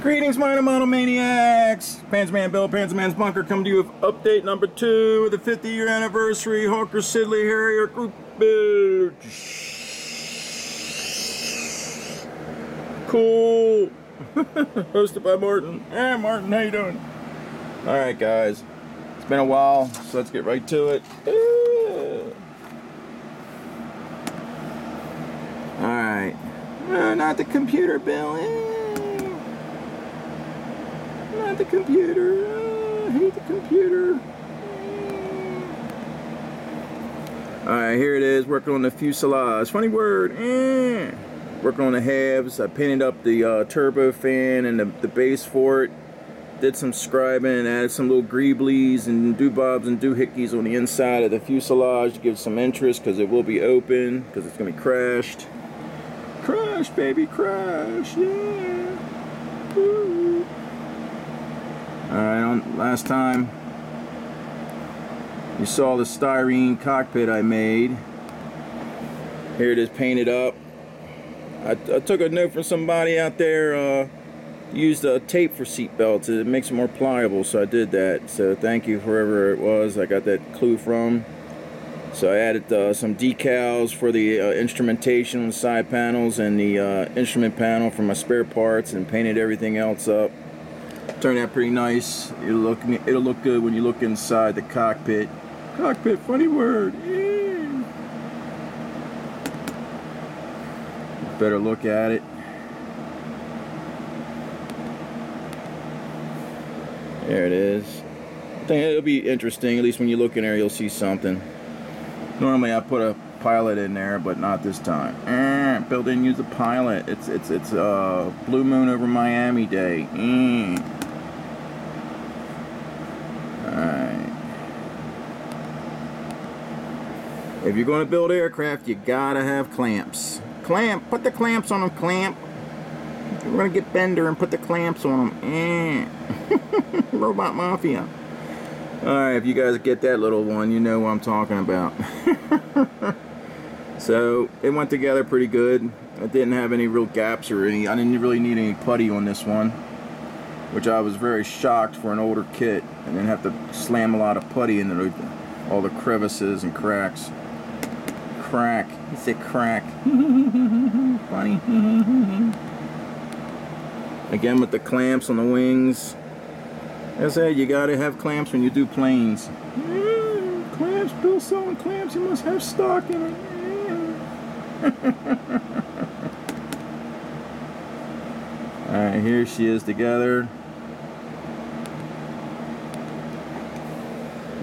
Greetings, minor model maniacs! Panzerman Bill, Panzerman's Bunker, coming to you with update number 2, the 50-year anniversary Hawker Siddeley Harrier group build. Cool! Hosted by Martin. Hey, Martin, how you doing? Alright, guys. It's been a while, so let's get right to it. Alright. No, not the computer, Bill. Not the computer. I hate the computer. Alright, here it is. Working on the fuselage. Funny word. Working on the halves. I painted up the turbo fan and the base for it. Did some scribing and added some little greeblies and doobobs and doohickeys on the inside of the fuselage to give some interest, because it will be open, because it's going to be crashed. Crash, baby, crash. Yeah. Woo. Alright, last time you saw the styrene cockpit I made. Here it is painted up. I took a note from somebody out there, used tape for seat belts. It makes it more pliable, so I did that. So thank you, whoever it was I got that clue from. So I added some decals for the instrumentation on the side panels and the instrument panel for my spare parts, and painted everything else up. Turned out pretty nice. It'll look good when you look inside the cockpit. Cockpit, funny word. Yeah. Better look at it. There it is. I think it'll be interesting. At least when you look in there, you'll see something. Normally I put a pilot in there, but not this time. Bill didn't use a pilot. It's Blue Moon over Miami Day. Alright. If you're going to build aircraft, you gotta have clamps. Put the clamps on them, clamp. We're gonna get Bender and put the clamps on them. Robot Mafia. Alright, if you guys get that little one, you know what I'm talking about. So, it went together pretty good. It didn't have any real gaps or I didn't really need any putty on this one, which I was very shocked for an older kit. I didn't have to slam a lot of putty into all the crevices and cracks. Crack. He said crack. Funny. Again with the clamps on the wings. As I said, you gotta have clamps when you do planes. Clamps, Bill selling clamps, you must have stock in it. Alright, here she is together.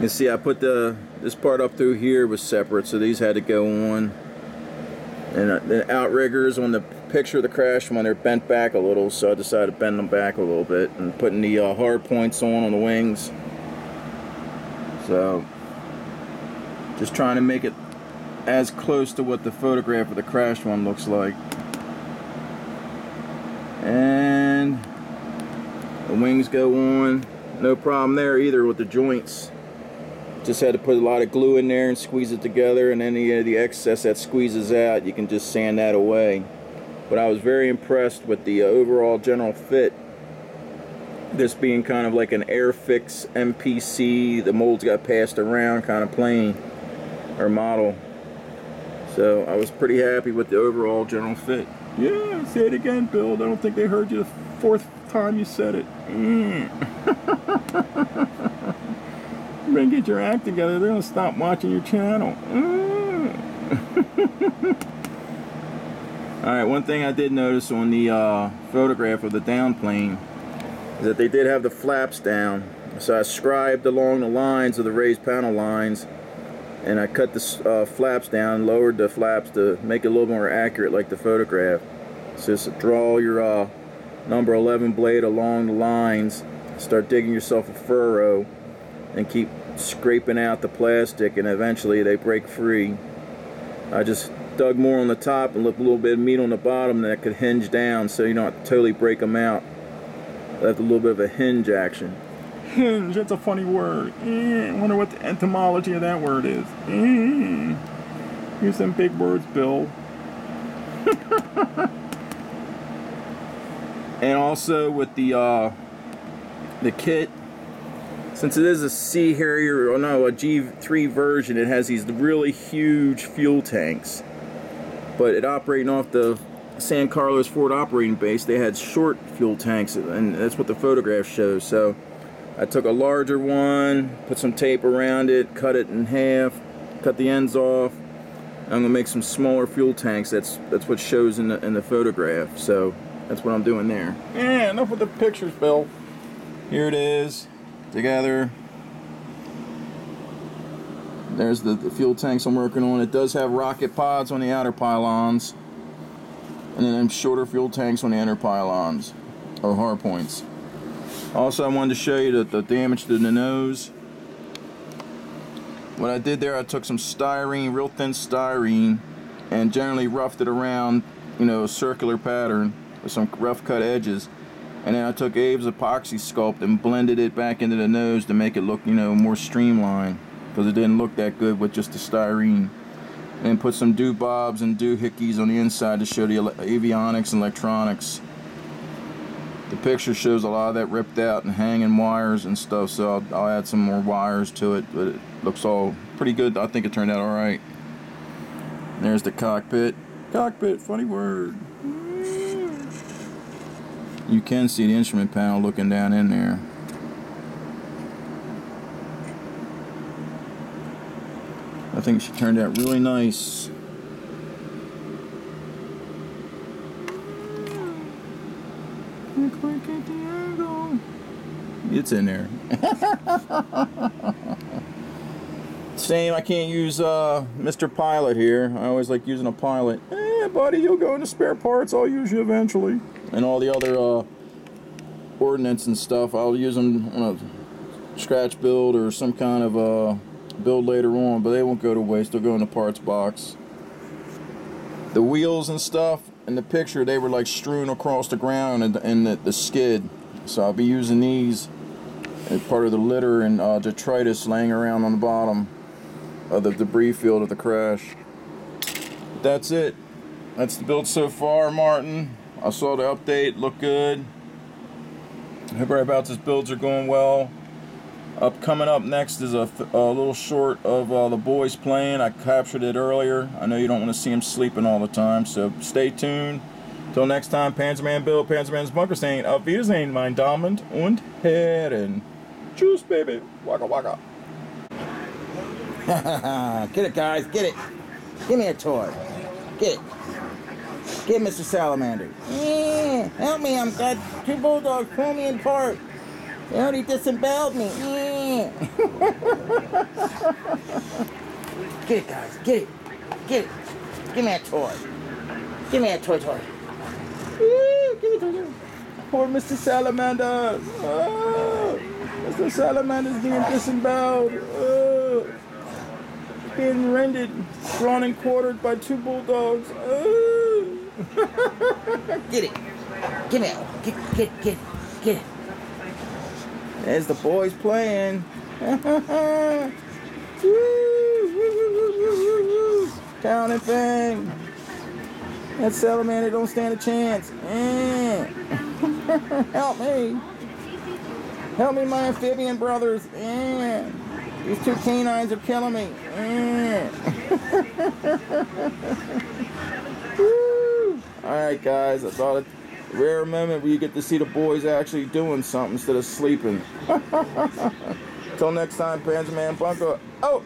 You see, I put this part up through here was separate, so these had to go on. And the outriggers on the picture of the crash one, they're bent back a little, so I decided to bend them back a little bit and putting the hard points on the wings. So, just trying to make it as close to what the photograph of the crash one looks like. And the wings go on. No problem there either with the joints. Just had to put a lot of glue in there and squeeze it together, and then the excess that squeezes out, you can just sand that away. But I was very impressed with the overall general fit. This being kind of like an Airfix MPC, the molds got passed around kind of plane or model. So I was pretty happy with the overall general fit. Yeah, say it again, Bill. I don't think they heard you the 4th time you said it. You better get your act together. They're going to stop watching your channel. Alright, one thing I did notice on the photograph of the down plane is that they did have the flaps down. So I scribed along the lines of the raised panel lines, and I cut the flaps down, lowered the flaps to make it a little more accurate like the photograph. So just draw your number 11 blade along the lines, start digging yourself a furrow, and keep scraping out the plastic, and eventually they break free. I just dug more on the top and left a little bit of meat on the bottom that could hinge down, so you don't have to totally break them out. Left a little bit of a hinge action. Hinge, that's a funny word. I wonder what the etymology of that word is. Use some big words, Bill. And also with the kit, since it is a C Harrier, or no, a G3 version, it has these really huge fuel tanks. But it operating off the San Carlos Ford operating base, they had short fuel tanks, and that's what the photograph shows. So I took a larger one, put some tape around it, cut it in half, cut the ends off. I'm gonna make some smaller fuel tanks. That's what shows in the photograph. So that's what I'm doing there. Yeah, enough with the pictures, Bill. Here it is, together. There's the fuel tanks I'm working on. It does have rocket pods on the outer pylons, and then them shorter fuel tanks on the inner pylons, or hard points. Also, I wanted to show you the damage to the nose. What I did there, I took some styrene, real thin styrene, and generally roughed it around, you know, a circular pattern with some rough cut edges. And then I took Abe's epoxy sculpt and blended it back into the nose to make it look, you know, more streamlined, because it didn't look that good with just the styrene. And put some doohickeys and doohickeys on the inside to show the avionics and electronics. The picture shows a lot of that ripped out and hanging wires and stuff, so I'll add some more wires to it, but it looks all pretty good. I think it turned out alright. There's the cockpit. Cockpit, funny word. You can see the instrument panel looking down in there. I think she turned out really nice. It's in there. Same, I can't use Mr. Pilot here. I always like using a pilot. Buddy, you'll go into spare parts. I'll use you eventually. And all the other ordnance and stuff, I'll use them on a scratch build or some kind of build later on, but they won't go to waste. They'll go in the parts box. The wheels and stuff in the picture, they were like strewn across the ground and the skid. So I'll be using these as part of the litter and detritus laying around on the bottom of the debris field of the crash. That's it. That's the build so far, Martin. I saw the update, looked good. I hope everybody's builds are going well. Coming up next is a little short of the boys playing. I captured it earlier. I know you don't want to see them sleeping all the time, so stay tuned. Till next time, Panzerman Bill, Panzerman's Bunker saying, Auf Wiedersehen, mein Damen und Herren. Tschüss, baby. Waka waka. Get it, guys. Get it. Give me a toy. Get it. Get Mr. Salamander. Yeah, help me. I've got two bulldogs pulling me apart. They already disemboweled me. Yeah. Get it, guys. Get it. Get it. Give me a toy. Give me a toy. Give me a toy. Poor Mr. Salamander. Oh, Mr. Salamander's being disemboweled. Oh, being rendered, drawn and quartered by two bulldogs. Oh. Get it. Give me it. Get it. There's the boys playing. Counting thing. That salamander don't stand a chance. Help me. Help me, my amphibian brothers. These two canines are killing me. Alright, guys, I thought it's a rare moment where you get to see the boys actually doing something instead of sleeping. Till next time, Panzerman Bunker. Oh!